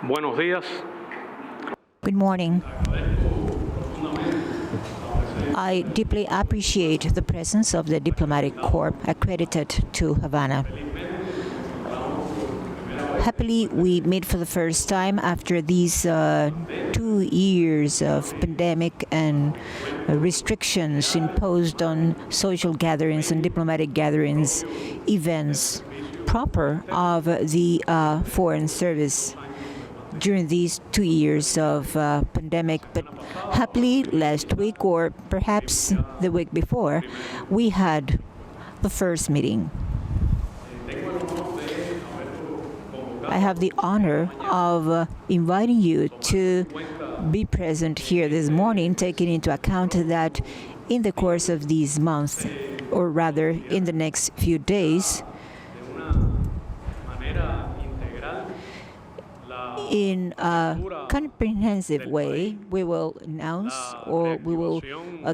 Buenos días. Good morning. I deeply appreciate the presence of the diplomatic corps accredited to Havana. Happily, we meet for the first time after these 2 years of pandemic and restrictions imposed on social gatherings and diplomatic gatherings, events proper of the Foreign Service during these 2 years of pandemic. But happily, last week or perhaps the week before, we had the first meeting. I have the honor of inviting you to be present here this morning, taking into account that in the course of these months, or rather in the next few days, in a comprehensive way, we will announce or we will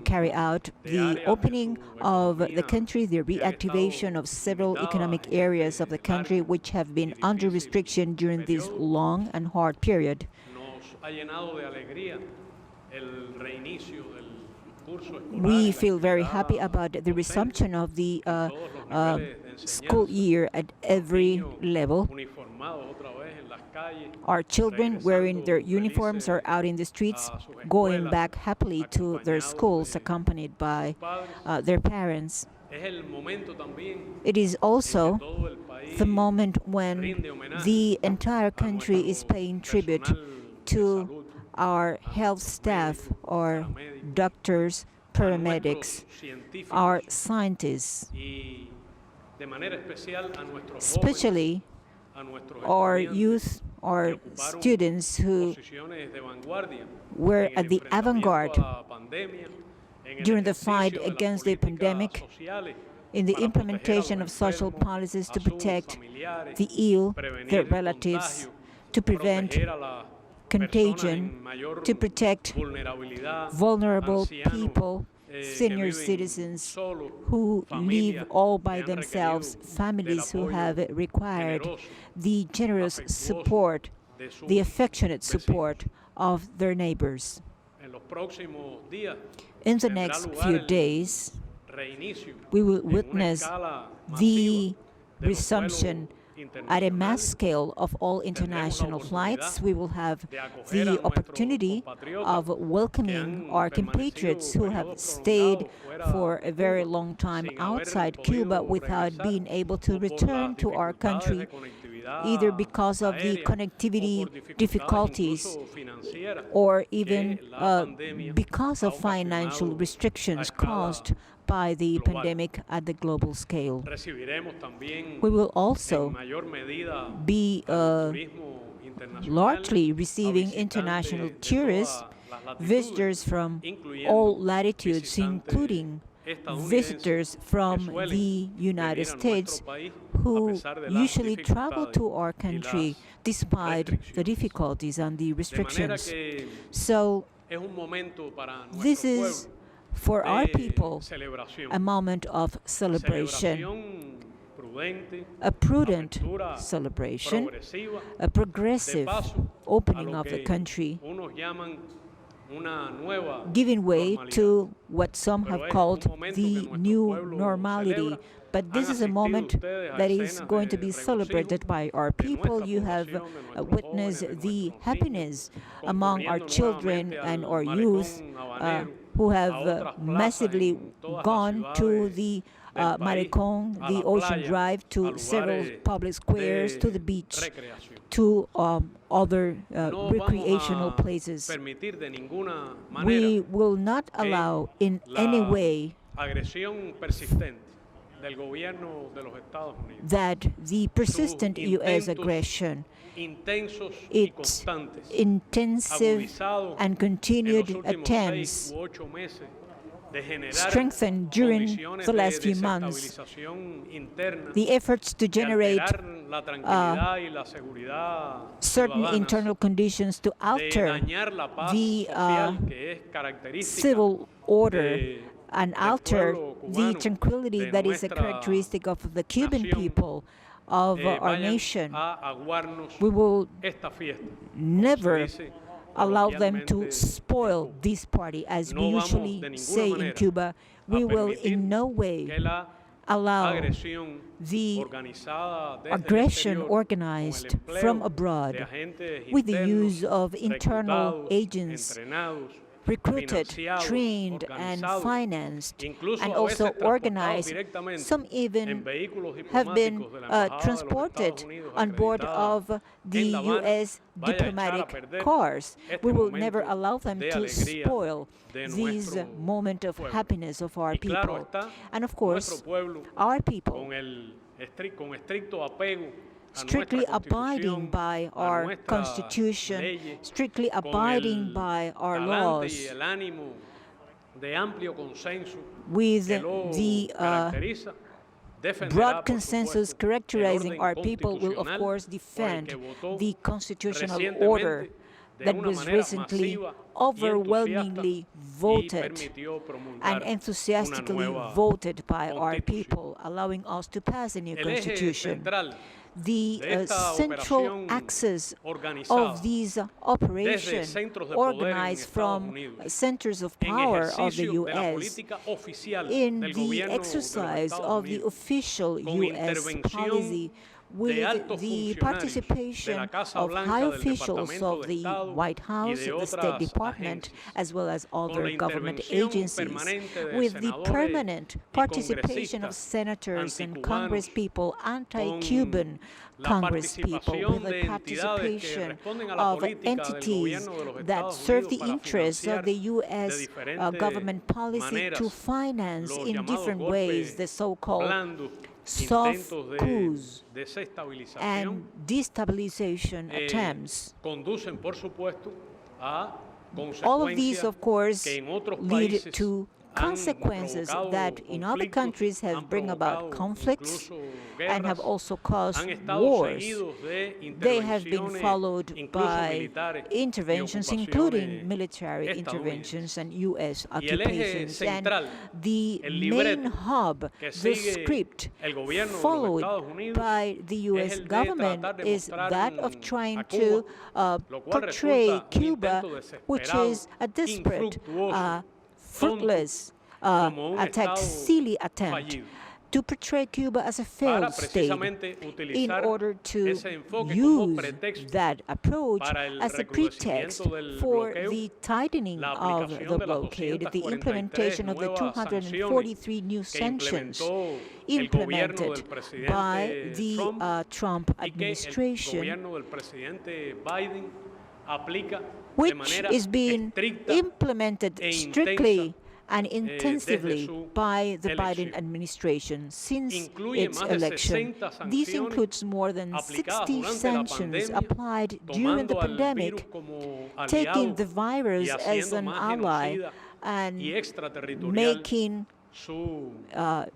carry out the opening of the country, the reactivation of several economic areas of the country which have been under restriction during this long and hard period. We feel very happy about the resumption of the school year at every level. Our children wearing their uniforms are out in the streets, going back happily to their schools, accompanied by their parents. It is also the moment when the entire country is paying tribute to our health staff, our doctors, paramedics, our scientists, especially our youth, our students who were at the avant-garde during the fight against the pandemic, in the implementation of social policies to protect the ill, their relatives, to prevent contagion, to protect vulnerable people, senior citizens who live all by themselves, families who have required the generous support, the affectionate support of their neighbors. In the next few days, we will witness the resumption at a mass scale of all international flights. We will have the opportunity of welcoming our compatriots who have stayed for a very long time outside Cuba without being able to return to our country, either because of the connectivity difficulties or even because of financial restrictions caused by the pandemic at the global scale. We will also be largely receiving international tourists, visitors from all latitudes, including visitors from the United States who usually travel to our country despite the difficulties and the restrictions. So this is, for our people, a moment of celebration, a prudent celebration, a progressive opening of the country, giving way to what some have called the new normality. But this is a moment that is going to be celebrated by our people. You have witnessed the happiness among our children and our youth who have massively gone to the Malecón, the Ocean Drive, to several public squares, to the beach, to other recreational places. We will not allow in any way that the persistent U.S. aggression, its intensive and continued attempts strengthened during the last few months, the efforts to generate certain internal conditions to alter the civil order and alter the tranquility that is a characteristic of the Cuban people of our nation. aguarnos We will esta fiesta. never Dice allow them to coloquialmente spoil this party. As we No vamos usually de ninguna say in manera Cuba, we will permitir in no que way la allow agresión the organizada desde el aggression exterior, organized con el empleo from de abroad agentes with the internos, use of internal reclutados, agents entrenados, recruited, financiados, trained, and organizados, financed, incluso and a veces also transportados organized. directamente Some en even vehículos have been diplomáticos de la Embajada de los transported Estados Unidos on board acreditada of the en La Habana, U.S. vaya a echar a diplomatic perder cars. este We will momento never allow them de to alegría spoil de this nuestro moment of pueblo. happiness of our Y claro people. está, And of nuestro course, pueblo, our people, con estricto apego a strictly nuestra abiding Constitución, by a our nuestras Constitution, leyes, strictly con abiding el by our talante y laws, el ánimo de amplio consenso with que lo the caracteriza, defenderá, broad por consensus supuesto, characterizing el our orden people will of constitucional course por el defend que votó the constitutional recientemente order de that una was manera recently masiva y overwhelmingly entusiasta y voted permitió promulgar and una enthusiastically nueva voted by our constitución. people, allowing us to pass a new El eje constitution. central The de esta central operación axis organizada of these desde operations centros de poder en organized Estados from Unidos, centers of en power of the ejercicio de la U.S. política oficial in del the gobierno de los exercise Estados of the Unidos, official con U.S. intervención policy de with altos the funcionarios de participation la Casa of Blanca, high del officials Departamento of de the Estado White y House, de the State otras Department, agencias, as well as con other la government intervención agencies, permanente de with the senadores permanent y participation of congresistas senators and anticubanos, congresspeople, anti-Cuban con la congresspeople, participación with the de entidades que participation responden a la of política del entities gobierno de los that Estados serve Unidos the para interests of financiar the de U.S. diferentes government policy maneras to finance los in llamados different ways the golpes so-called blandos, soft intentos de coups desestabilización, and destabilization attempts. conducen, por supuesto, a All of these, consecuencias of course, que en otros lead países to consequences provocado that in other conflictos, countries han have bring about provocado conflicts incluso and have guerras, also caused han estado wars. seguidos de They have been intervenciones, followed incluso by militares y interventions, ocupaciones including military estadounidenses. interventions and U.S. Y el eje occupations. And central, the el main libreto hub, que the sigue script el gobierno de los followed Estados Unidos by the es U.S. el de government tratar de is mostrar that of trying a to Cuba, lo cual portray resulta un Cuba, intento which desesperado, is a desperate, infructuoso, fruitless como un attempt, Estado silly attempt fallido, to portray Cuba as a para failed state precisamente in utilizar order to ese enfoque como use pretexto that approach para el as a pretext recrudecimiento del for bloqueo, the tightening la of aplicación the de las blockade, the 243 implementation of the nuevas 243 new que sanctions implementó el gobierno del implemented presidente by the Trump Trump y que el administration, gobierno del presidente Biden aplica de which manera is being estricta implemented e strictly intensa and intensively su by the Biden elección. administration since Incluye its más de election. 60 This sanciones includes more than aplicadas 60 durante la sanctions pandemia, applied during the tomando al virus pandemic, como taking aliado the virus y as haciendo an más ally genocida and y extraterritorial making su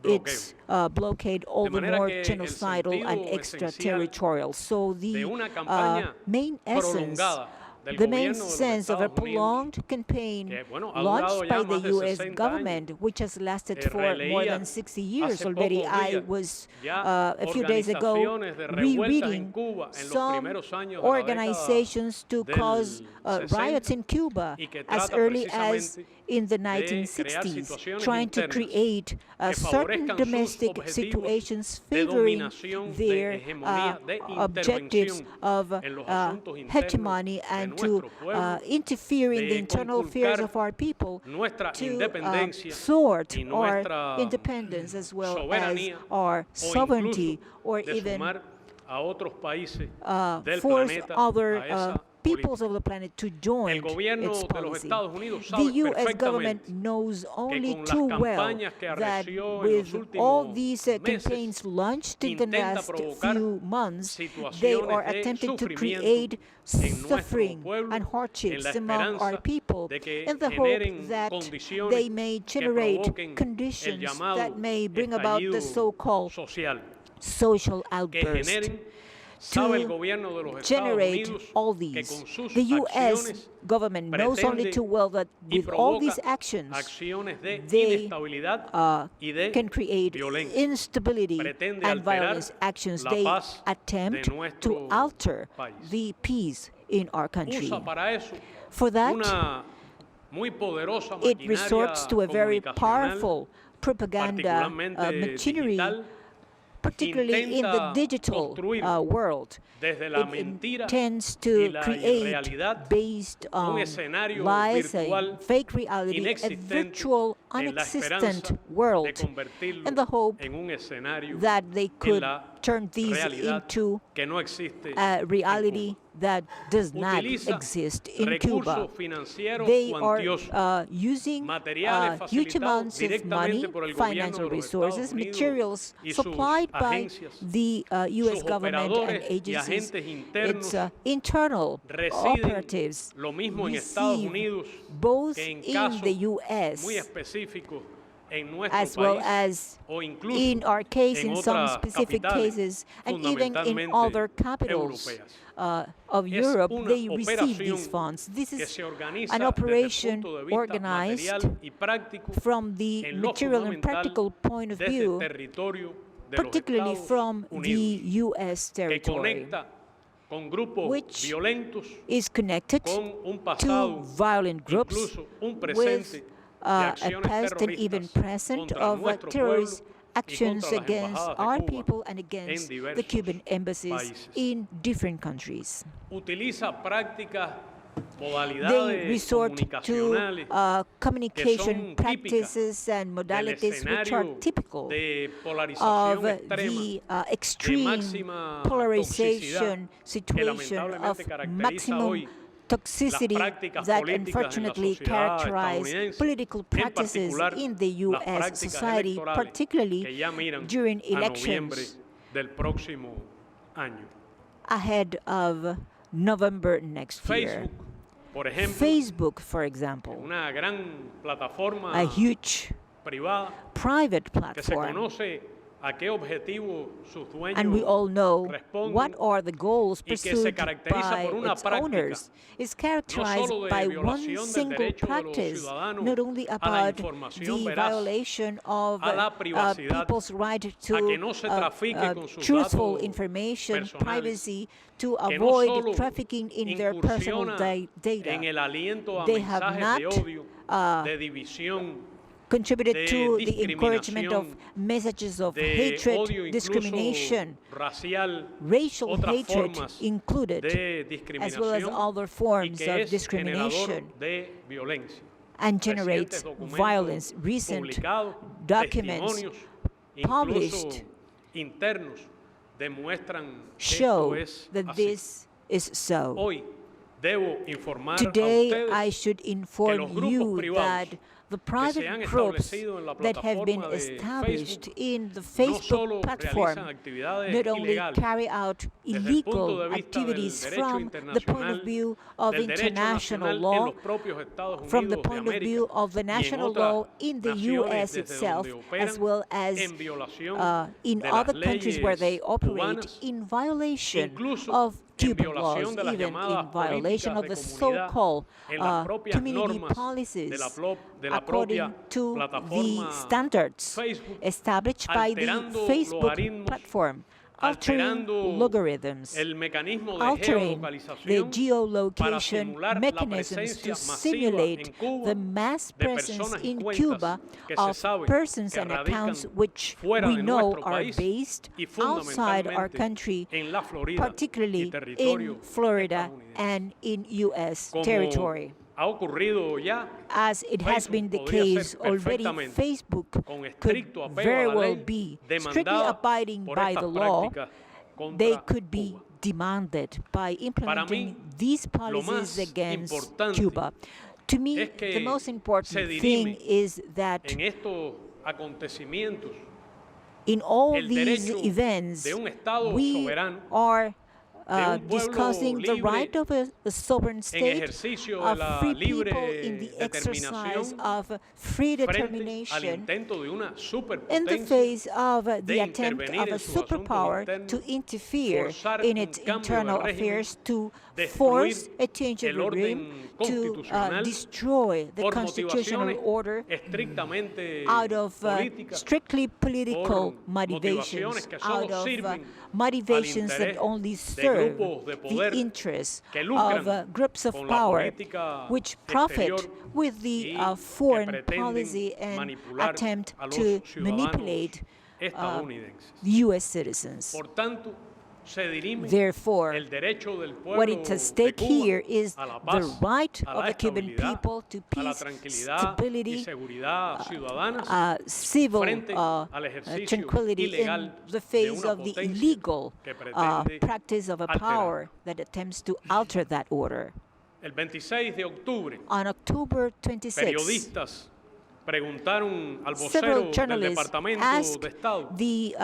its blockade all the manera more que el genocidal and sentido extraterritorial. So de the una campaña main essence, prolongada del the main gobierno de los sense of a Estados Unidos, prolonged campaign que, bueno, ha durado launched ya by más the de U.S. 60 government, años. which has lasted for more Releía than 60 years hace already. pocos I días was ya a few days ago organizaciones de revueltas en rereading Cuba en los some primeros años de la organizations to del cause 60 riots in Cuba y que as trata early as precisamente in the crear 1960s, situaciones trying to internas create que certain favorezcan sus domestic objetivos situations de favoring dominación, de their hegemonía, de objectives intervención of en los asuntos internos hegemony de and to nuestro pueblo, interfere in de the internal affairs conculcar of our people, nuestra to independencia thwart y our nuestra independence as well as soberanía, our o sovereignty, incluso or de even sumar a otros países del force planeta other a esa peoples política. of the planet to join El gobierno its de los policy. Estados Unidos The sabe U.S. government perfectamente knows only con las too well campañas que that arreció en los with últimos all these meses, campaigns launched in the intenta last provocar few months, they situaciones are de attempting to sufrimiento create en nuestro suffering pueblo, and en hardships la among our esperanza people de que in the generen hope that condiciones they may que generate provoquen el conditions llamado that may bring about the estallido so-called social, social que outburst, generen to generate all these. The U.S. government knows only too well that with all these actions, they can create instability and violence actions. They attempt to alter the peace in our country. For that, it resorts to a very powerful propaganda machinery, particularly in the digital world. It intends to create, based on lies and fake reality, a virtual, unexistent world, in the hope that they could turn these into a reality that does not exist in Cuba. They are using huge amounts of money, financial resources, materials supplied by the U.S. government and agencies. Its internal operatives receive both in the U.S. as well as in our case, in some specific cases, and even in other capitals of Europe, they receive these funds. This is an operation organized from the material and practical point of view, particularly from the U.S. territory, which is connected to violent groups with a past and even present of terrorist actions against our people and against the Cuban embassies in different countries. They resort to communication practices and modalities which are typical of the extreme polarization situation of maximum toxicity that unfortunately characterize political practices in the U.S. society, particularly during elections ahead of November next year. Facebook, for example, a huge private platform, and we all know what are the goals pursued by its owners, is characterized by one single practice, not only about the violation of people's right to truthful information, privacy, to avoid trafficking in their personal data. They have not contributed to the encouragement of messages of hatred, discrimination, racial hatred included, as well as other forms of discrimination, and generates violence. Recent documents published show that this is so. Today, I should inform you that the private groups that have been established in the Facebook platform not only carry out illegal activities from the point of view of international law, from the point of view of the national law in the U.S. itself, as well as in other countries where they operate, in violation of Cuban laws, even in violation of the so-called community policies, according to the standards established by the Facebook platform, altering logarithms, altering the geolocation mechanisms to simulate the mass presence in Cuba of persons and accounts which we know are based outside our country, particularly in Florida and in U.S. territory. As it has been the case already, Facebook could very well be strictly abiding by the law. They could be demanded by implementing these policies against Cuba. To me, the most important thing is that in all these events, we are discussing the right of a sovereign state, of free people in the exercise of free determination in the face of the attempt of a superpower to interfere in its internal affairs, to force a change of regime, to destroy the constitutional order out of strictly political motivations, out of motivations that only serve the interests of groups of power which profit with the foreign policy and attempt to manipulate U.S. citizens. Therefore, what is at stake here is the right of the Cuban people to peace, stability, civil tranquility in the face of the illegal practice of a power that attempts to alter that order. On October 26th, several journalists asked the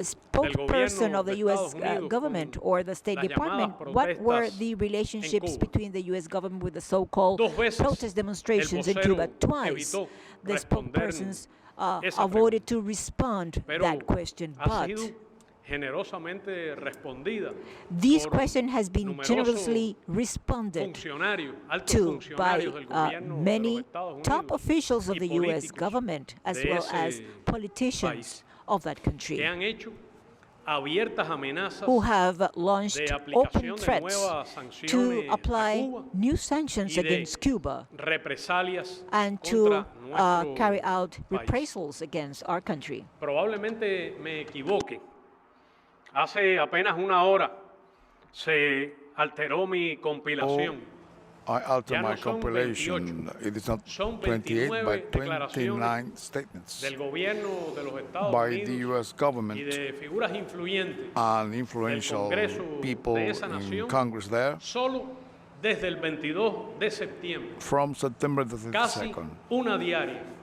spokesperson of the U.S. government or the State Department what were the relationships between the U.S. government with the so-called protest demonstrations in Cuba. Twice, the spokespersons avoided to respond to that question, but this question has been generously responded to by many top officials of the U.S. government as well as politicians of that country who have launched open threats to apply new sanctions against Cuba and to carry out reprisals against our country. Hace apenas una hora se alteró mi compilación. I altered my compilation. It is not 28, but 29 statements by the U.S. government and influential people in Congress there. Desde el 22 de septiembre, from September the 22nd,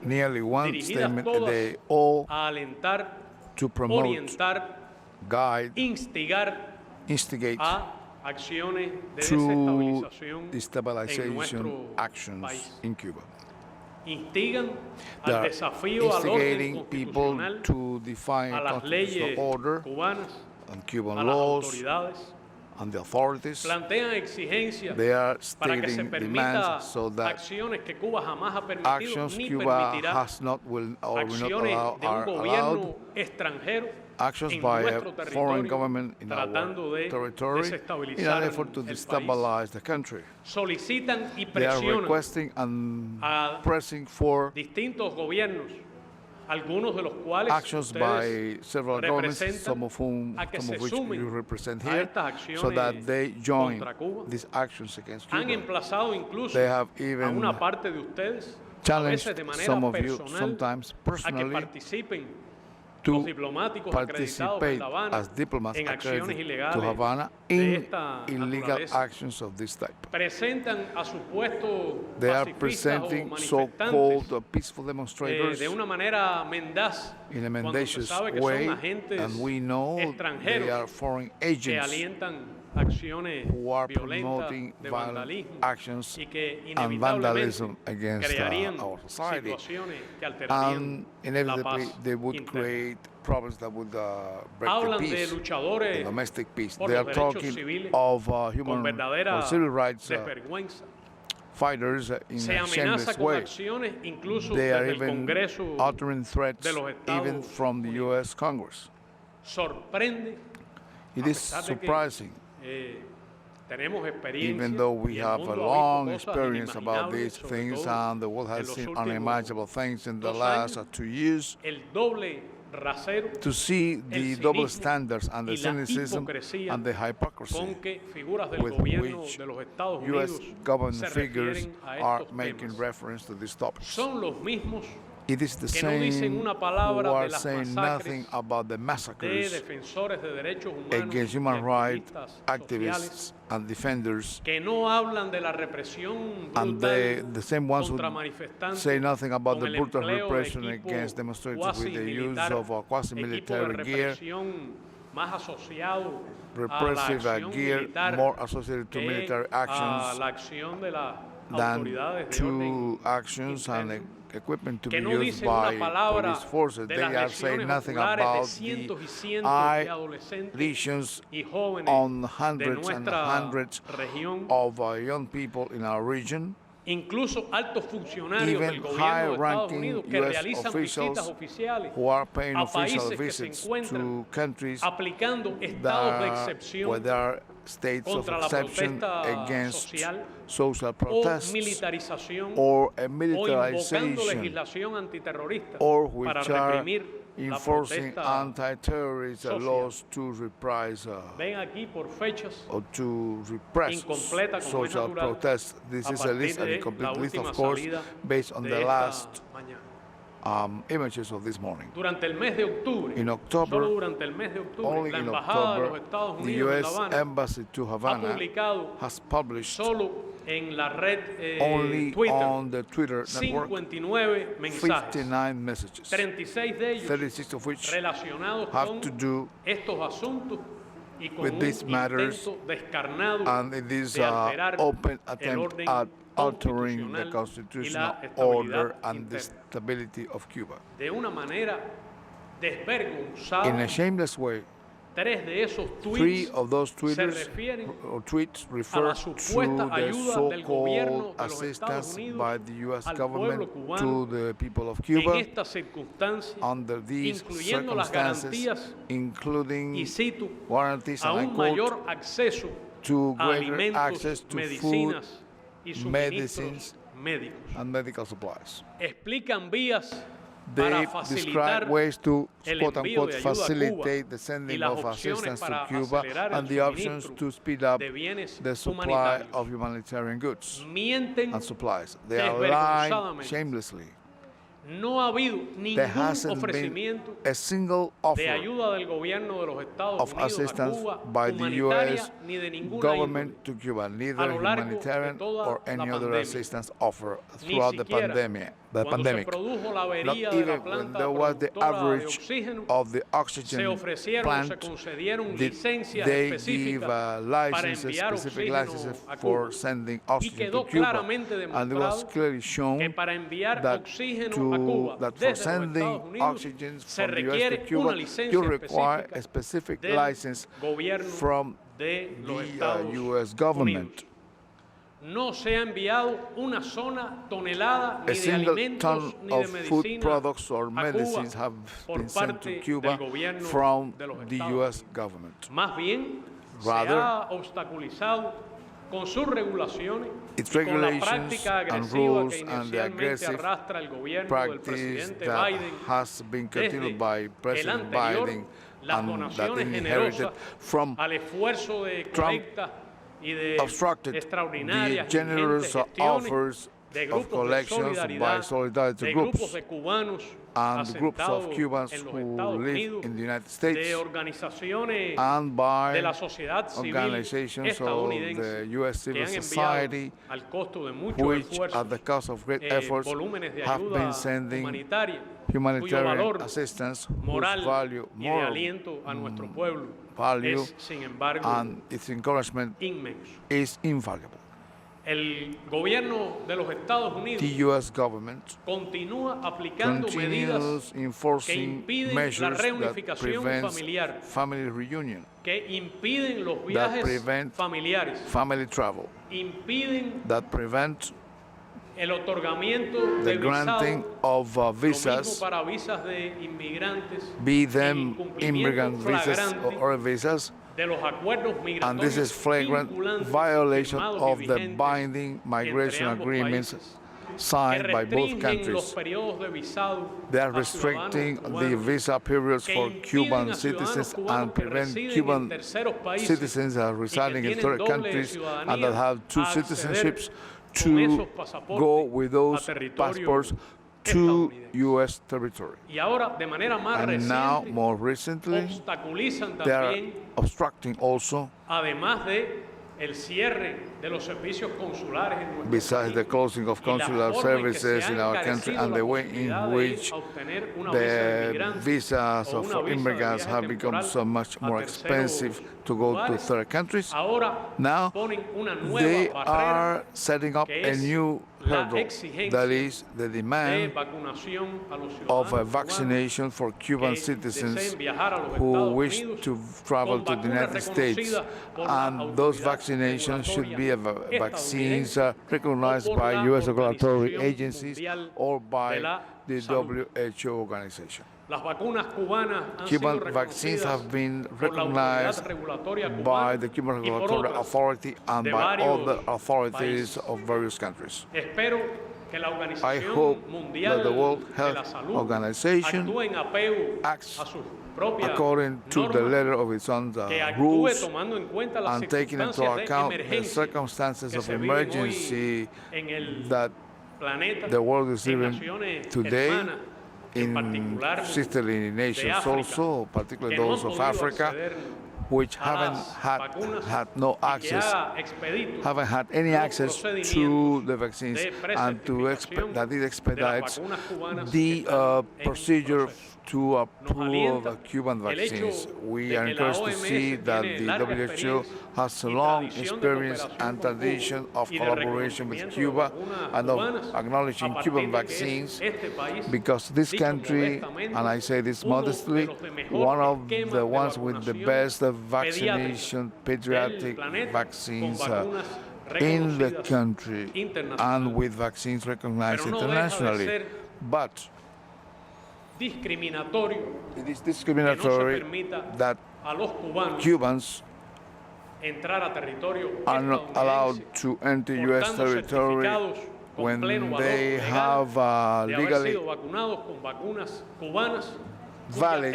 nearly one statement a day, all to promote, guide, instigate to destabilization actions in Cuba. They are instigating people to defy constitutional order and Cuban laws and the authorities. They are stating demands so that actions Cuba has not will or will not allow are allowed. Actions by a foreign government in our territory in an effort to destabilize the country. They are requesting and pressing for actions by several governments, some of which you represent here, so that they join these actions against Cuba. They have even challenged some of you, sometimes personally, to participate as diplomats accredited to Havana in illegal actions of this type. They are presenting so-called peaceful demonstrators in a mendacious way, and we know they are foreign agents who are promoting violent actions and vandalism against our society. And inevitably, they would create problems that would break the peace, the domestic peace. They are talking of human or civil rights fighters in a shameless way. They are even uttering threats even from the U.S. Congress. It is surprising, even though we have a long experience about these things and the world has seen unimaginable things in the last 2 years, to see the double standards and the cynicism and the hypocrisy with which U.S. government figures are making reference to these topics. It is the same who are saying nothing about the massacres against human rights activists and defenders, and the same ones who say nothing about the brutal repression against demonstrators with the use of quasi-military gear más asociado repressive a la acción gear militar more associated to military a actions la acción de las than autoridades de to orden actions and interno, equipment to que be no used dicen una by palabra police forces. de They las are saying lesiones nothing oculares de about the cientos y cientos de eye adolescentes lesions y jóvenes on de hundreds and nuestra hundreds región, of young people in our region. incluso altos funcionarios Even del gobierno de Estados high-ranking Unidos que US realizan visitas officials oficiales who are paying a official países que se visits encuentran to countries aplicando estados de where excepción there are states of contra la exception protesta against social social o protests militarización or a o invocando militarization legislación antiterrorista or para which are reprimir la enforcing protesta anti-terrorist social. laws to repress Ven aquí por fechas or to repress incompleta como es social natural protests. This a is a list, partir a de complete la list, última of course, salida based on de the esta last mañana. images of this morning. Durante el mes de octubre, In October, solo durante el mes de octubre, only la in Embajada de los October, Estados the Unidos en La U.S. Habana Embassy to ha Havana publicado has published solo en la red only Twitter on the Twitter network 59 mensajes, 59 messages, 36 de ellos 36 of which relacionados have to con do estos asuntos y con with un these matters, intento descarnado and it is de alterar open el attempt orden at altering the constitucional y constitutional la estabilidad order and the interna. stability of Cuba. De una manera In a desvergonzada, shameless way, 3 de esos three tweets of those se tweets refieren or tweets a refer la to supuesta the ayuda del gobierno so-called de los Estados assistance Unidos by the U.S. al government pueblo cubano to the people of en Cuba estas circunstancias, under these incluyendo las circumstances, garantías including y cito, warranties a and I un quote, mayor acceso to a greater alimentos, access to food, medicinas y suministros medicines, médicos. and medical supplies. Explican vías They para describe facilitar ways to, el quote envío unquote, de ayuda a facilitate Cuba the y sending las of opciones assistance to para Cuba acelerar el and the options suministro to speed up de bienes the supply humanitarios. of humanitarian goods Mienten and supplies. They are lying desvergonzadamente. shamelessly. No ha habido There ningún hasn't been ofrecimiento a single de offer ayuda del gobierno de los Estados of Unidos a assistance Cuba, by the humanitaria U.S. ni de ninguna government índole, to Cuba, a neither lo largo de humanitarian toda or la any other pandemia. assistance offer Ni throughout the siquiera pandemic. cuando se produjo la Not avería de la even when planta there was the productora de average oxígeno, of the se oxygen ofrecieron o se plant, concedieron did licencias they give específicas para licenses, enviar specific oxígeno licenses a for Cuba. sending Y oxygen quedó to Cuba? claramente And it was demostrado clearly que shown para enviar that, oxígeno a Cuba that for desde los sending Estados Unidos oxygen se from the US to requiere Cuba, una you licencia require a específica specific del license gobierno from de los the Estados US government. Unidos. No se ha enviado una sola tonelada A ni de single alimentos ton ni de of food medicina products or a medicines Cuba have por been sent parte to Cuba del gobierno from de los the Estados US Unidos. government. Más bien, Rather, se ha obstaculizado con sus regulaciones, its con la regulations práctica and agresiva rules que and the inicialmente aggressive arrastra el gobierno del practice presidente that Biden has been continued by el President anterior, Biden las and that donaciones inherited generosas from al esfuerzo de Trump colecta y de obstructed the extraordinarias generous ingentes gestiones offers de of grupos de collections by solidaridad, solidarity de groups grupos de cubanos and groups of asentados Cubans en los who Estados live Unidos, in the United States de organizaciones and by de la sociedad civil organizations of estadounidense the U.S. que civil han enviado society, al costo de muchos which esfuerzos at the cost of great efforts volúmenes de have ayuda been sending humanitaria cuyo humanitarian valor assistance moral whose value, y de moral aliento a nuestro pueblo value es, sin embargo, and its encouragement inmenso. is invaluable. El gobierno de los Estados Unidos The U.S. government continúa aplicando medidas continues que enforcing impiden la measures that reunificación prevent familiar, family reunion, que impiden los that viajes prevent familiares, family travel, impiden that prevent el otorgamiento the de visado, granting of lo mismo visas, para visas de inmigrantes, be en them incumplimiento immigrant visas flagrante or visas, de los acuerdos and this is migratorios flagrant vinculantes violation firmados of y the vigentes binding migration entre ambos agreements países, que signed by both restringen los countries. periodos de visado They are a ciudadanos restricting the cubanos, visa periods que for impiden Cuban a ciudadanos citizens cubanos and que prevent residen en Cuban terceros países citizens residing in tienen third doble countries and that ciudadanía have two a acceder citizenships con esos to pasaportes go with those a territorio passports to estadounidense. U.S. territory. Y ahora, de manera más And now, reciente, more recently, obstaculizan they are también, obstructing also, además de besides the closing of consular services in our country and the way in which the visas of immigrants have become so much more expensive to go to third countries, now they are setting up a new hurdle, that is the demand of a vaccination for Cuban citizens who wish to travel to the United States. And those vaccinations should be vaccines recognized by U.S. regulatory agencies or by the WHO organization. Cuban vaccines have been recognized by the Cuban Regulatory Authority and by other authorities of various countries. I hope that the World Health Organization acts according to the letter of its own rules and taking into account the circumstances of emergency that the world is living today, in sisterly nations also, particularly those of Africa, which haven't had any access to the vaccines, and that it expedites the procedure to approve of Cuban vaccines. We are encouraged to see that the WHO has a long experience and tradition of collaboration with Cuba and of acknowledging Cuban vaccines, because this country, and I say this modestly, one of the ones with the best vaccination, pediatric vaccines in the country, and with vaccines recognized internationally. But it is discriminatory that Cubans are not allowed to enter U.S. territory when they have legally valid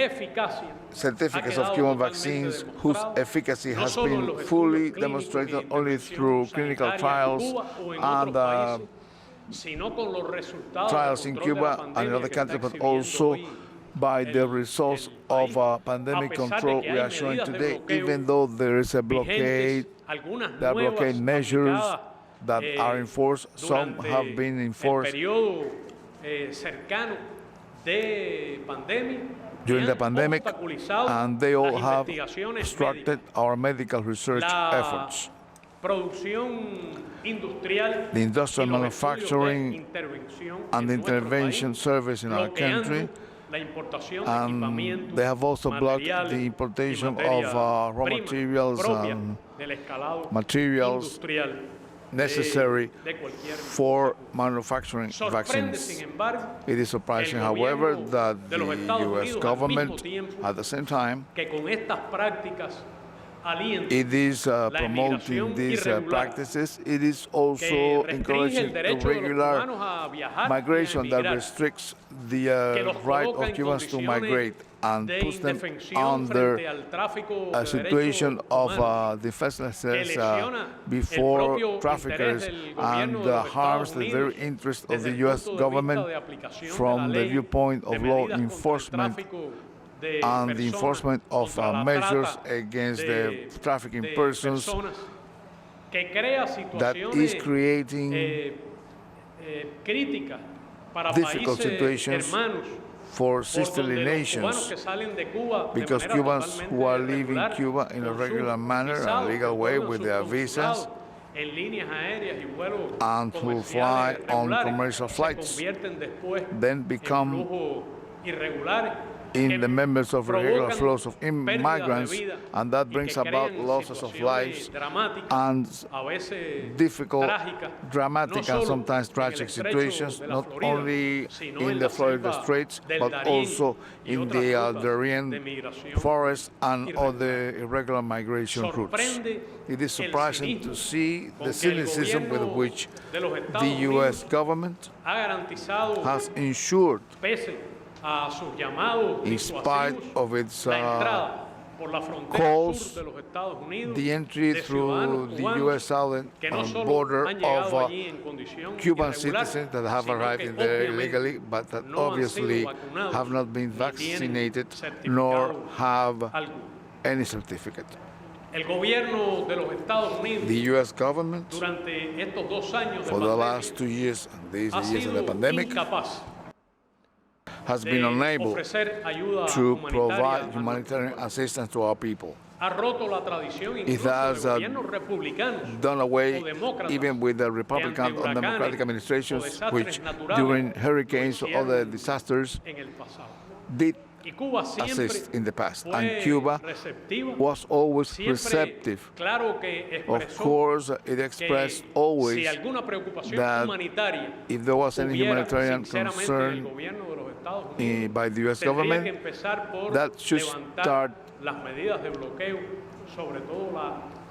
certificates of Cuban vaccines whose efficacy has been fully demonstrated only through clinical trials and trials in Cuba and in other countries, but also by the results of pandemic control we are showing today. Even though there is a blockade, there are blockade measures that are enforced, some have been enforced during the pandemic, and they all have obstructed our medical research efforts. The industrial manufacturing and intervention service in our country, and they have also blocked the importation of raw materials and materials necessary for manufacturing vaccines. It is surprising, however, that the U.S. government, at the same time, it is promoting these practices. It is also encouraging irregular migration that restricts the right of Cubans to migrate and puts them under a situation of defenselessness before traffickers, and harms the very interest of the U.S. government from the viewpoint of law enforcement and the enforcement of measures against the trafficking persons, that is creating difficult situations for sisterly nations, because Cubans who are leaving Cuba in a regular manner and legal way with their visas and who fly on commercial flights then become in the members of regular flows of migrants, and that brings about losses of lives and difficult, dramatic, and sometimes tragic situations, not only in the Florida Straits, but also in the Darien forest and other irregular migration routes. It is surprising to see the cynicism with which the U.S. government has ensured, in spite of its calls, the entry through the U.S. southern border of Cuban citizens that have arrived in there illegally, but that obviously have not been vaccinated nor have any certificate. El gobierno de los Estados Unidos The U.S. government, durante estos 2 años de for the pandemia, last 2 years, these ha years of the sido pandemic, incapaz has de been unable ofrecer ayuda to humanitaria provide a nuestro humanitarian pueblo. assistance to our people. Ha roto la tradición It incluso de has gobiernos republicanos done o away demócratas even with the que Republican ante and Democratic huracanes o administrations, desastres which naturales during lo hurricanes or other hicieron disasters en el pasado. did Y Cuba siempre assist in the past. fue And Cuba receptiva, was always siempre, receptive. claro que Of expresó course, it que expressed si always alguna preocupación that humanitaria if there was any hubiera humanitarian sinceramente del concern gobierno de los Estados Unidos, by the U.S. tendría que government, empezar por that should levantar start las medidas de bloqueo, sobre todo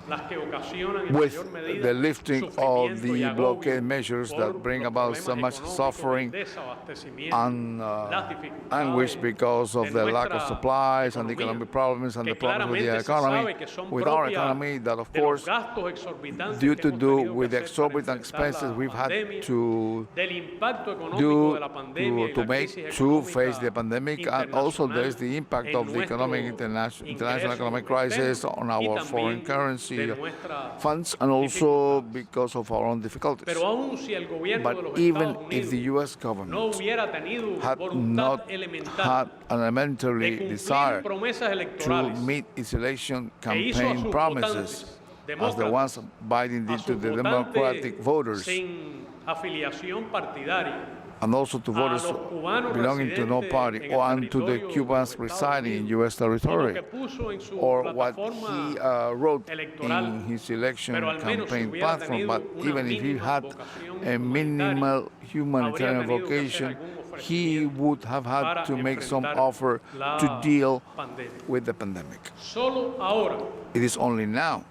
las que ocasionan en with mayor medida the lifting of sufrimiento y the agobio blockade measures por that bring los about problemas so much económicos, suffering el desabastecimiento, and las dificultades anguish because of de the lack of nuestra supplies and the economía, economic problems and que the problems with the claramente se sabe economy, que son with our propias economy, that of de los course, gastos exorbitantes due que to hemos do tenido with que the hacer para exorbitant enfrentar la expenses we've had pandemia, to del impacto económico do de la pandemia y to la make crisis to face económica the pandemic, and also there's the impact en of the economic nuestro international economic ingreso crisis externo on y our también foreign de currency nuestras funds, and also dificultades. because of our own difficulties. Pero aún si el gobierno de But los even Estados if the Unidos U.S. no government hubiera tenido had voluntad not elemental had an de elementary cumplir desire promesas to electorales meet its election que hizo a campaign sus promises votantes as the ones demócratas, Biden a did to sus the Democratic votantes voters, sin afiliación partidaria, and also to voters los cubanos belonging to no residentes party, en el and to the territorio Cubans de los Estados residing in Unidos, U.S. y lo territory, que puso en su or what plataforma he wrote electoral, in his election pero al menos si campaign hubiera platform. tenido But una even if he mínima had vocación a minimal humanitarian habría tenido que hacer vocation, algún he would have had para to make some enfrentar offer la to deal pandemia. with the pandemic. Solo ahora, It is only now,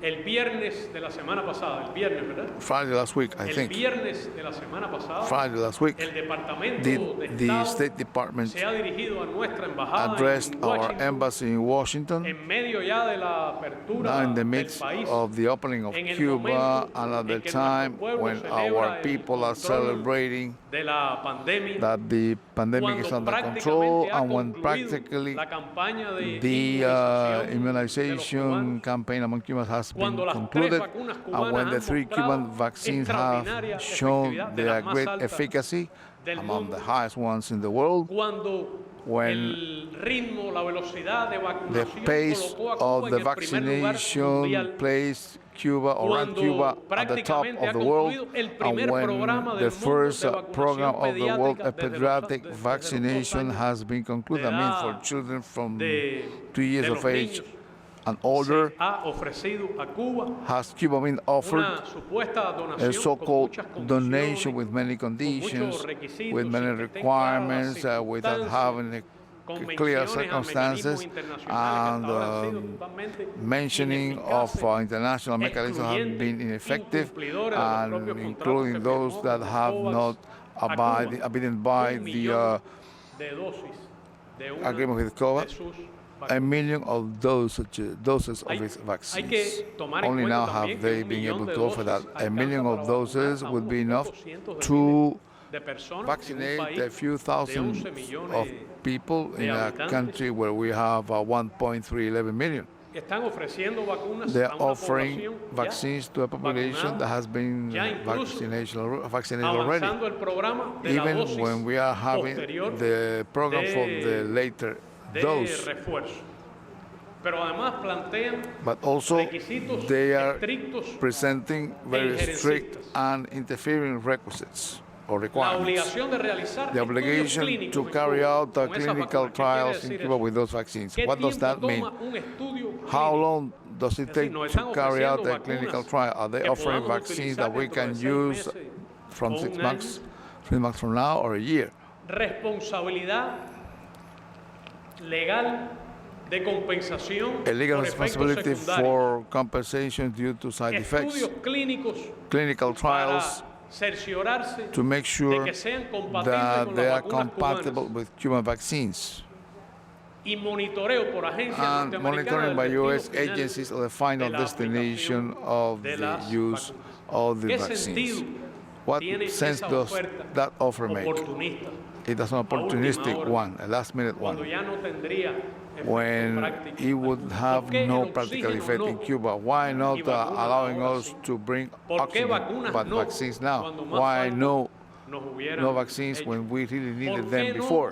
el viernes de la semana pasada, el viernes, ¿verdad? Friday last week, I El think, viernes de la semana pasada, Friday last week, el Departamento de the Estado State Department se ha dirigido a nuestra embajada addressed en our Washington, embassy in Washington, en medio ya de la apertura now in the del midst país, of the opening of en el Cuba, momento and at the en que time nuestro pueblo when celebra our el people are control celebrating de la pandemia, that the pandemic is cuando under control, prácticamente ha and when concluido practically la campaña de the inmunización de los immunization cubanos, campaign among Cubans has been cuando las tres concluded, vacunas and cubanas when the han 3 Cuban mostrado vaccines extraordinaria have shown efectividad, de their las más great altas efficacy, del among mundo, the highest ones in the world, cuando when el ritmo, la velocidad de the vacunación pace colocó a Cuba of en the el primer lugar vaccination mundial, placed Cuba or ranked Cuba cuando at the top prácticamente of ha the world, concluido el and primer programa when del the mundo first de program vacunación of the world pediátrica pediatric desde los 2 vaccination años has been concluded, I mean for children from de 2 years los of age niños, and older, se ha ofrecido a Cuba has Cuba been offered una supuesta a donación con so-called muchas donation condiciones, with many con conditions, muchos requisitos, with many sin que estén claras requirements, las without circunstancias, having con clear menciones a circumstances, mecanismos internacionales and que hasta ahora han sido totalmente mentioning of ineficaces, international mechanisms have been ineffective, incumplidores de los and propios contratos including que those firmó that con have COVAX not a Cuba, abided by 1 the millón de dosis de una agreement with de COVAX, sus a vacunas. million of doses of its Hay vaccines. que tomar en Only cuenta now también have que they 1 been millón able de to offer that. dosis A million alcanza of para doses vacunar would a be unos enough pocos cientos de to miles de personas en un vaccinate país a few de thousand 11 millones of people de in a habitantes. country where we have 1.311 million. Están ofreciendo vacunas They're a una offering población vaccines to a population that has been ya incluso vaccinated already. avanzando el programa de la Even dosis when we are having posterior the program for the later de dose. refuerzo. Pero además plantean But also requisitos they are estrictos presenting very strict injerencistas. and interfering requisites or La requirements. obligación de realizar The estudios obligation clínicos to en carry Cuba out con esas clinical vacunas. ¿Qué quiere trials in decir Cuba eso? with those vaccines. ¿Qué What does tiempo that mean? toma un estudio How clínico? long does it Es take decir, nos to están carry out ofreciendo a clinical vacunas trial? Are they que offering podamos vaccines that utilizar we dentro can de 6 use meses from o 6 un months, año? 3 months from now, or a year? Responsabilidad legal de compensación A legal por efectos responsibility secundarios. for compensation due to side effects, Estudios clínicos clinical trials para cerciorarse to make de sure que sean compatibles that con they las are vacunas compatible cubanas with Cuban vaccines, y monitoreo por agencias and norteamericanas monitoring by del destino U.S. final agencies of the final de la destination aplicación of de the las use vacunas. of the ¿Qué vaccines. sentido What tiene sense esa does oferta that offer make? oportunista It is an opportunistic one, a last-minute one, when it would have no practical effect in Cuba. Why not allowing us to bring oxygen, but vaccines now? Why no vaccines when we really needed them before?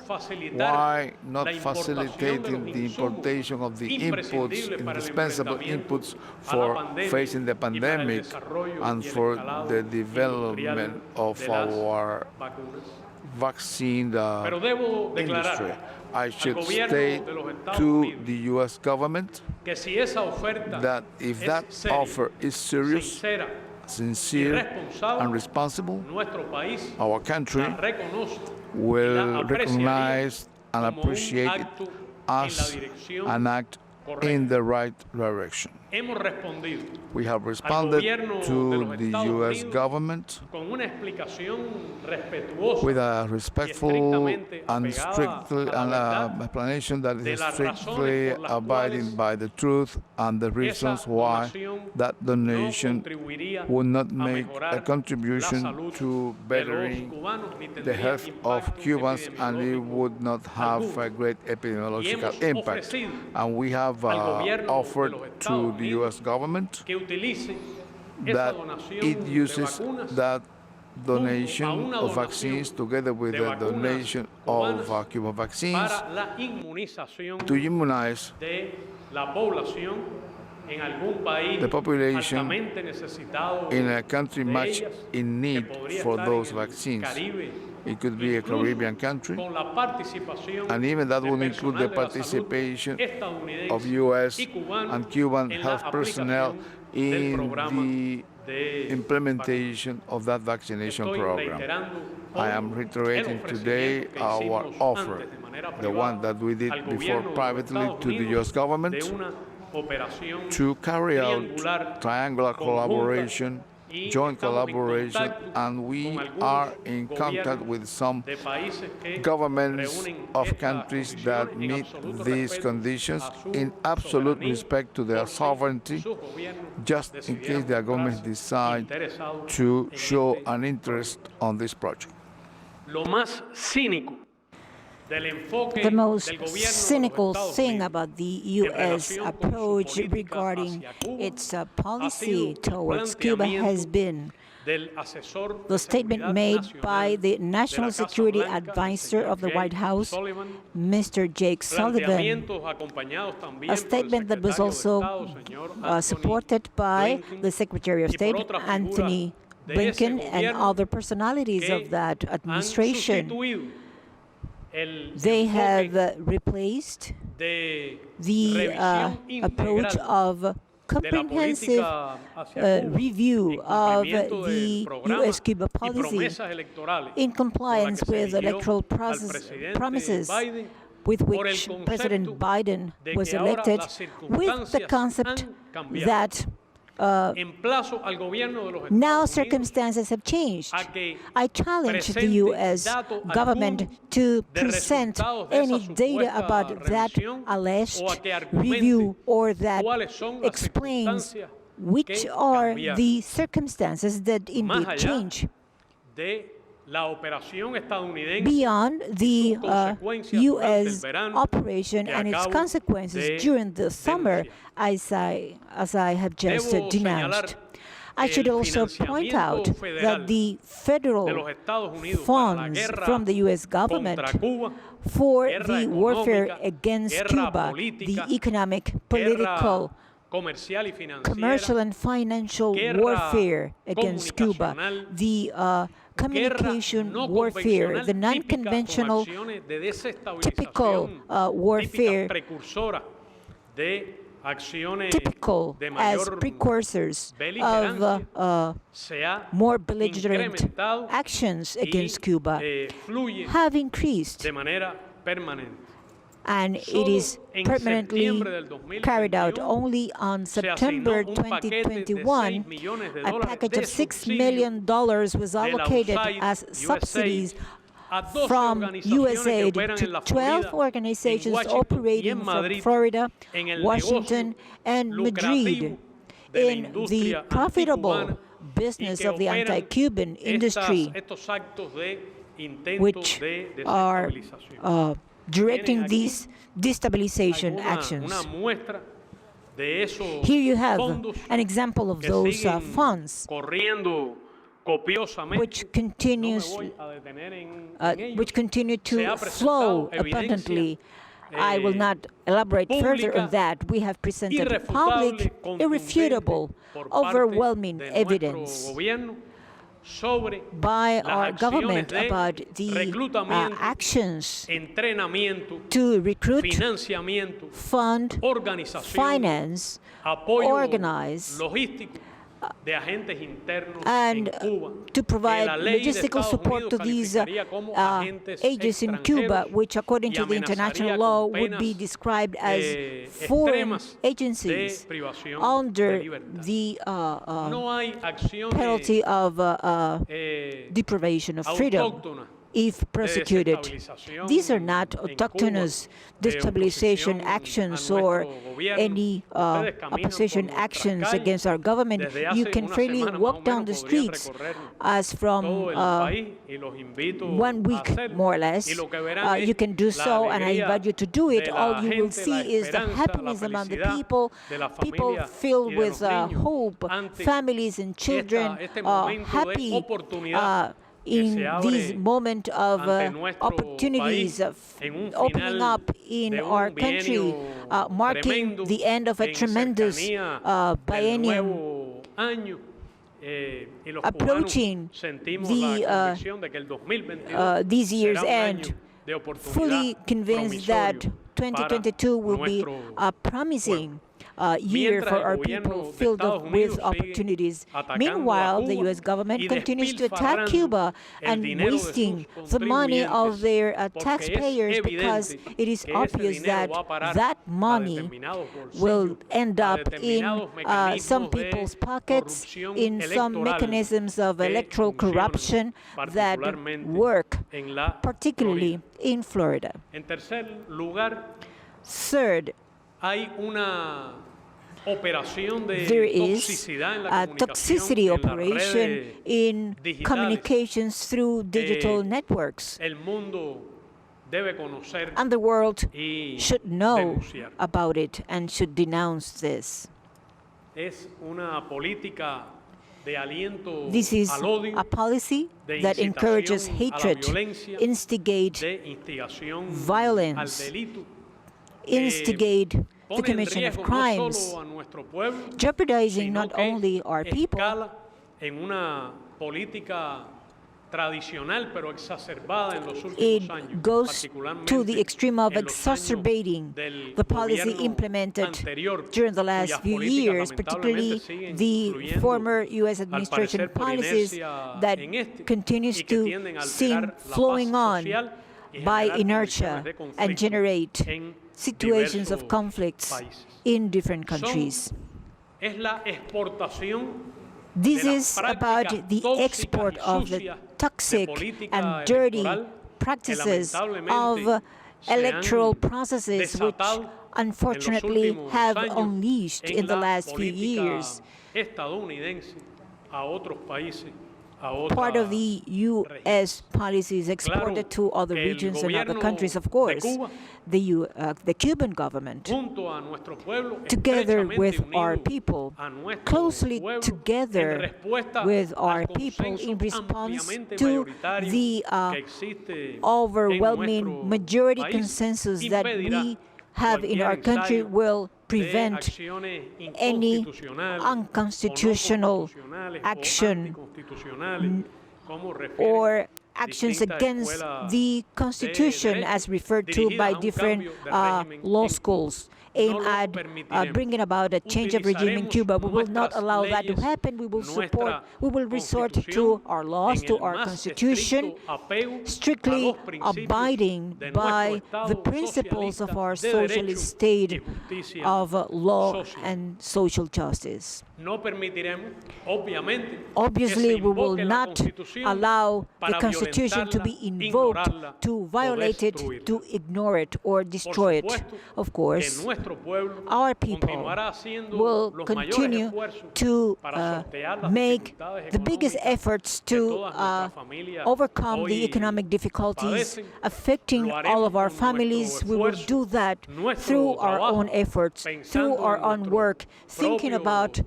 Why not facilitating the importation of the inputs, indispensable inputs for facing the pandemic and for the development of our vaccine industry? I should state to the U.S. government that if that offer is serious, sincere, and responsible, our country will recognize and appreciate it as an act in the right direction. We have responded to the U.S. government with a respectful and strictly explanation that is strictly abiding by the truth and the reasons why that donation would not make a contribution to bettering the health of Cubans, and it would not have a great epidemiological impact. And we have offered to the U.S. government that it uses that donation of vaccines together with the donation of Cuban vaccines to immunize the population in a country much in need for those vaccines. It could be a Caribbean country, and even that would include the participation of U.S. and Cuban health personnel in the implementation of that vaccination program. I am reiterating today our offer, the one that we did before privately to the U.S. government, to carry out triangular collaboration, joint collaboration, and we are in contact with some governments of countries that meet these conditions in absolute respect to their sovereignty, just in case their governments decide to show an interest on this project. The most cynical thing about the U.S. approach regarding its policy towards Cuba has been the statement made by the National Security Advisor of the White House, Mr. Jake Sullivan, a statement that was also supported by the Secretary of State, Anthony Blinken, and other personalities of that administration. They have replaced the approach of comprehensive review of the U.S.-Cuba policy in compliance with electoral promises with which President Biden was elected, with the concept that now circumstances have changed. I challenge the U.S. government to present any data about that alleged review or that explains which are the circumstances that indeed change. Beyond the U.S. operation and its consequences during the summer, as I have just denounced. I should also point out that the federal funds from the U.S. government for the warfare against Cuba, the economic, political, commercial and financial warfare against Cuba, the communication warfare, the non-conventional typical warfare, typical as precursors of more belligerent actions against Cuba, have increased. And it is permanently carried out. Only on September 2021, a package of $6 million was allocated as subsidies from USAID to 12 organizations operating from Florida, Washington, and Madrid in the profitable business of the anti-Cuban industry. which are directing these destabilization actions. Here you have an example of those funds which continue to flow abundantly. I will not elaborate further on that. We have presented public, irrefutable, overwhelming evidence by our government about the actions to recruit, fund, finance, organize, and to provide logistical support to these agents in Cuba, which according to the international law would be described as foreign agencies under the penalty of deprivation of freedom if prosecuted. These are not autochthonous destabilization actions or any opposition actions against our government. You can freely walk down the streets as from 1 week, more or less. You can do so, and I invite you to do it. All you will see is the happiness among the people filled with hope, families and children happy in this moment of opportunities opening up in our country, marking the end of a tremendous biennium, approaching this year's end, fully convinced that 2022 will be a promising year for our people filled up with opportunities. Meanwhile, the U.S. government continues to attack Cuba and wasting the money of their taxpayers, because it is obvious that that money will end up in some people's pockets, in some mechanisms of electoral corruption that work, particularly in Florida. Third, there is a toxicity operation in communications through digital networks, and the world should know about it and should denounce this. This is a policy that encourages hatred, instigate violence, instigate the commission of crimes, jeopardizing not only our people, it goes to the extreme of exacerbating the policy implemented during the last few years, particularly the former U.S. administration policies that continues to seem flowing on by inertia and generate situations of conflicts in different countries. This is about the export of the toxic and dirty practices of electoral processes, which unfortunately have unleashed in the last few years. Part of the U.S. policy is exported to other regions and other countries, of course. The Cuban government, together with our people, closely together with our people in response to the overwhelming majority consensus that we have in our country, will prevent any unconstitutional action or actions against the Constitution as referred to by different law schools aimed at bringing about a change of regime in Cuba. We will not allow that to happen. We will resort to our laws, to our Constitution, strictly abiding by the principles of our socialist state of law and social justice. Obviously, we will not allow the Constitution Constitution to be invoked, to violate it, to ignore it, or destroy it. Of course, our people will continue to make the biggest efforts to overcome the economic difficulties affecting all of our families. We will do that through our own efforts, through our own work, thinking about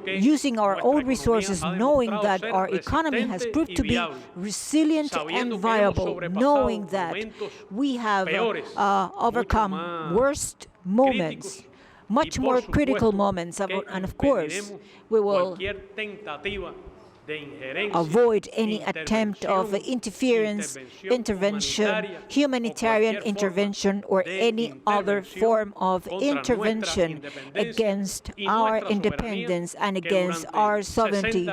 using our own resources, knowing that our economy has proved to be resilient and viable, knowing that we have overcome worst moments, much more critical moments, and of course, we will avoid any attempt of interference, intervention, humanitarian intervention, or any other form of intervention against our independence and against our sovereignty,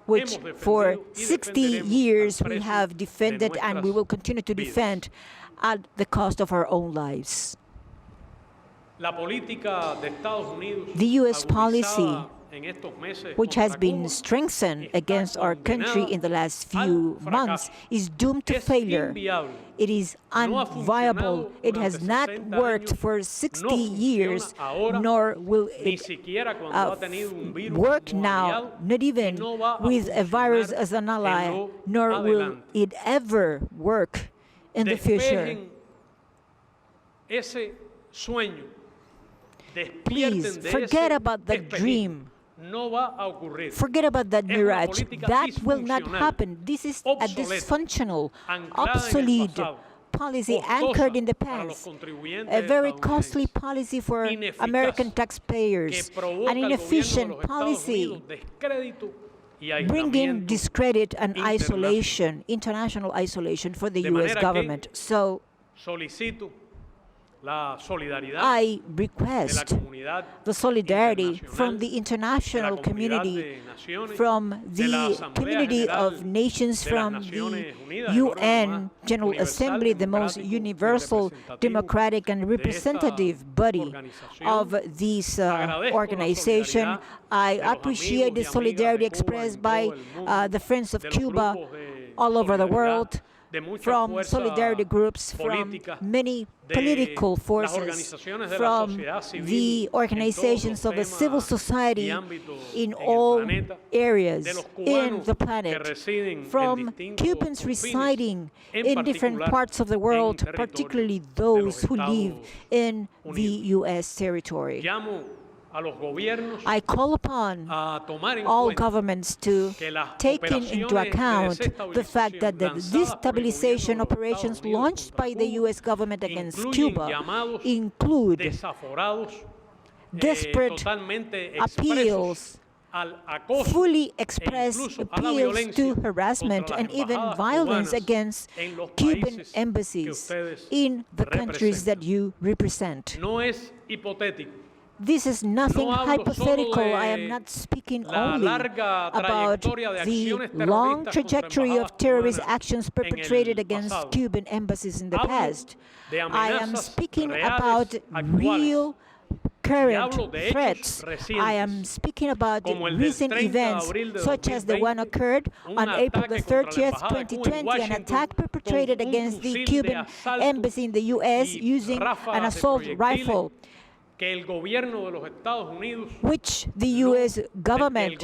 which for 60 years we have defended and we will continue to defend at the cost of our own lives. The U.S. policy, which has been strengthened against our country in the last few months, is doomed to failure. It is unviable. It has not worked for 60 years, nor will it work now, not even with a virus as an ally, nor will it ever work in the future. Please forget about that dream. Forget about that mirage. That will not happen. This is a dysfunctional, obsolete policy anchored in the past, a very costly policy for American taxpayers, an inefficient policy bringing discredit and isolation, international isolation for the U.S. government. So I request the solidarity from the international community, from the community of nations, from the UN General Assembly, the most universal, democratic, and representative body of this organization. I appreciate the solidarity expressed by the Friends of Cuba all over the world, from solidarity groups, from many political forces, from the organizations of the civil society in all areas in the planet, from Cubans residing in different parts of the world, particularly those who live in the U.S. territory. I call upon all governments to take into account the fact that the destabilization operations launched by the U.S. government against Cuba include desperate appeals, fully expressed appeals to harassment and even violence against Cuban embassies in the countries that you represent. This is nothing hypothetical. I am not speaking only about the long trajectory of terrorist actions perpetrated against Cuban embassies in the past. I am speaking about real current threats. I am speaking about recent events, such as the one occurred on April the 30th, 2020, an attack perpetrated against the Cuban embassy in the U.S. using an assault rifle, which the U.S. government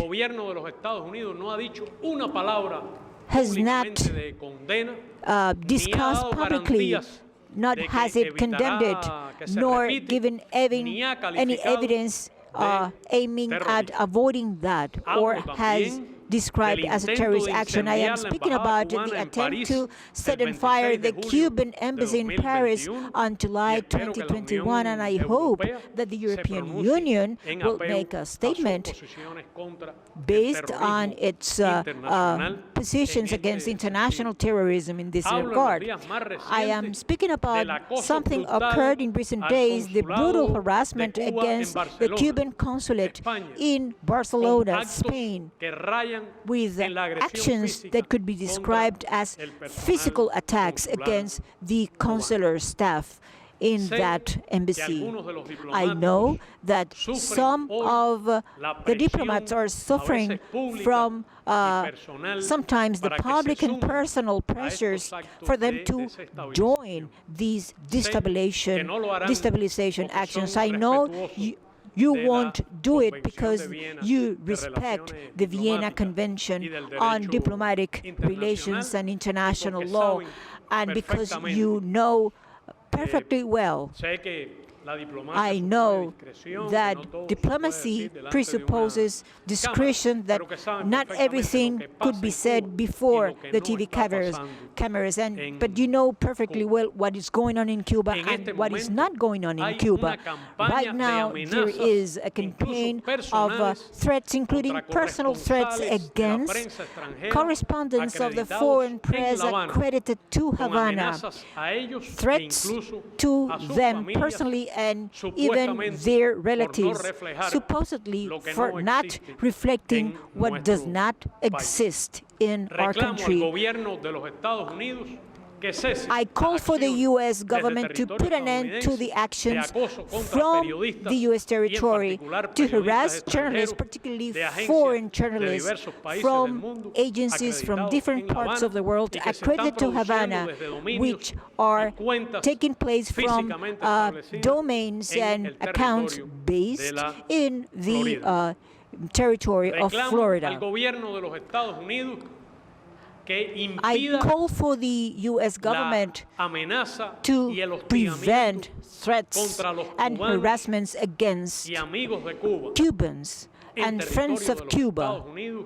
has not discussed publicly, not has it condemned it, nor given any evidence aiming at avoiding that, or has described as a terrorist action. I am speaking about the attempt to set on fire the Cuban embassy in Paris on July 2021, and I hope that the European Union will make a statement based on its positions against international terrorism in this regard. I am speaking about something occurred in recent days, the brutal harassment against the Cuban consulate in Barcelona, Spain, with actions that could be described as physical attacks against the consular staff in that embassy. I know that some of the diplomats are suffering from sometimes the public and personal pressures for them to join these destabilization actions. I know you won't do it because you respect the Vienna Convention on Diplomatic Relations and International Law, and because you know perfectly well, I know that diplomacy presupposes discretion, that not everything could be said before the TV cameras, but you know perfectly well what is going on in Cuba and what is not going on in Cuba. Right now, there is a campaign of threats, including personal threats against correspondents of the foreign press accredited to Havana, threats to them personally and even their relatives, supposedly for not reflecting what does not exist in our country. I call for the U.S. government to put an end to the actions from the U.S. territory to harass journalists, particularly foreign journalists from agencies from different parts of the world accredited to Havana, which are taking place from domains and accounts based in the territory of Florida. I call for the U.S. government to prevent threats and harassments against Cubans and friends of Cuba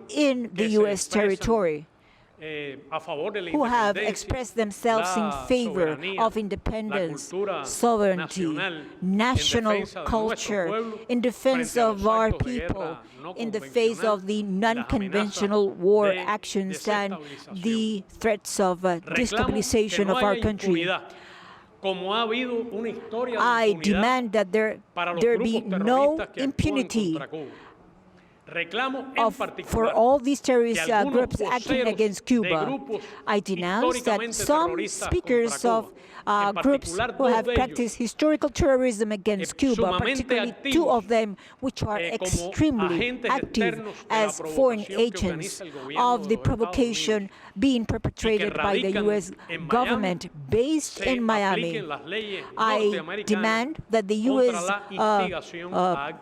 in the U.S. territory, who have expressed themselves in favor of independence, sovereignty, national culture, in defense of our people, in the face of the non-conventional war actions and the threats of destabilization of our country. I demand that there be no impunity for all these terrorist groups acting against Cuba. I denounce that some speakers of groups who have practiced historical terrorism against Cuba, particularly two of them, which are extremely active as foreign agents of the provocation being perpetrated by the U.S. government based in Miami. I demand that the U.S.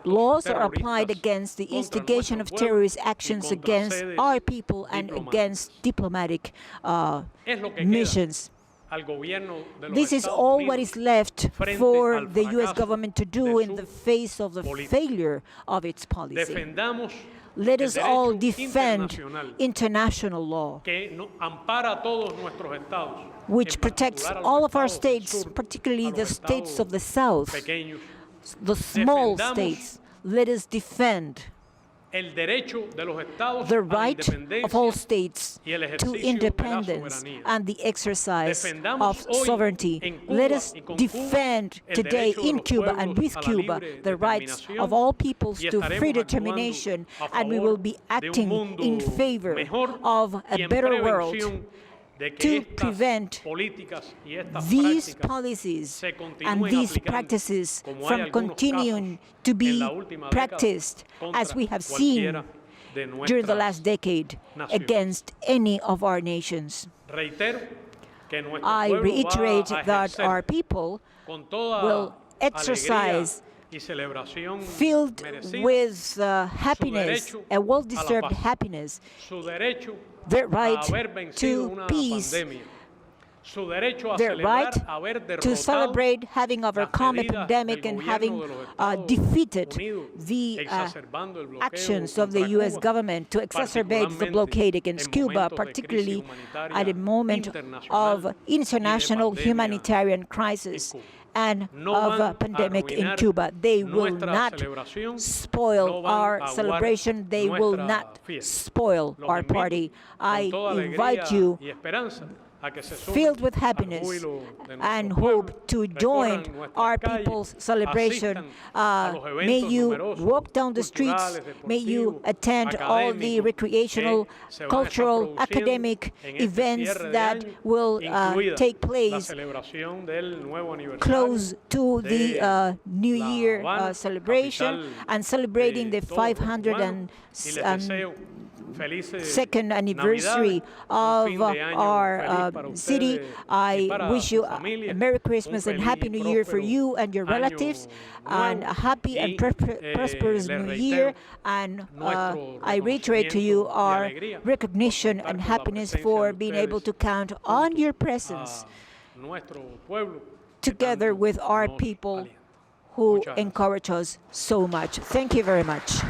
laws are applied against the instigation of terrorist actions against our people and against diplomatic missions. This is all what is left for the U.S. government to do in the face of the failure of its policy. Let us all defend international law, which protects all of our states, particularly the states of the South, the small states. Let us defend the right of all states to independence and the exercise of sovereignty. Let us defend today in Cuba and with Cuba the rights of all peoples to free determination, and we will be acting in favor of a better world to prevent these policies and these practices from continuing to be practiced, as we have seen during the last decade, against any of our nations. I reiterate that our people will exercise filled with happiness, a well-deserved happiness, their right to peace, their right to celebrate having overcome a pandemic and having defeated the actions of the U.S. government to exacerbate the blockade against Cuba, particularly at a moment of international humanitarian crisis and of a pandemic in Cuba. They will not spoil our celebration. They will not spoil our party. I invite you filled with happiness and hope to join our people's celebration. May you walk down the streets, may you attend all the recreational, cultural, academic events that will take place close to the New Year celebration and celebrating the 502nd anniversary of our city. I wish you a Merry Christmas and Happy New Year for you and your relatives, and a happy and prosperous New Year. And I reiterate to you our recognition and happiness for being able to count on your presence together with our people who encourage us so much. Thank you very much.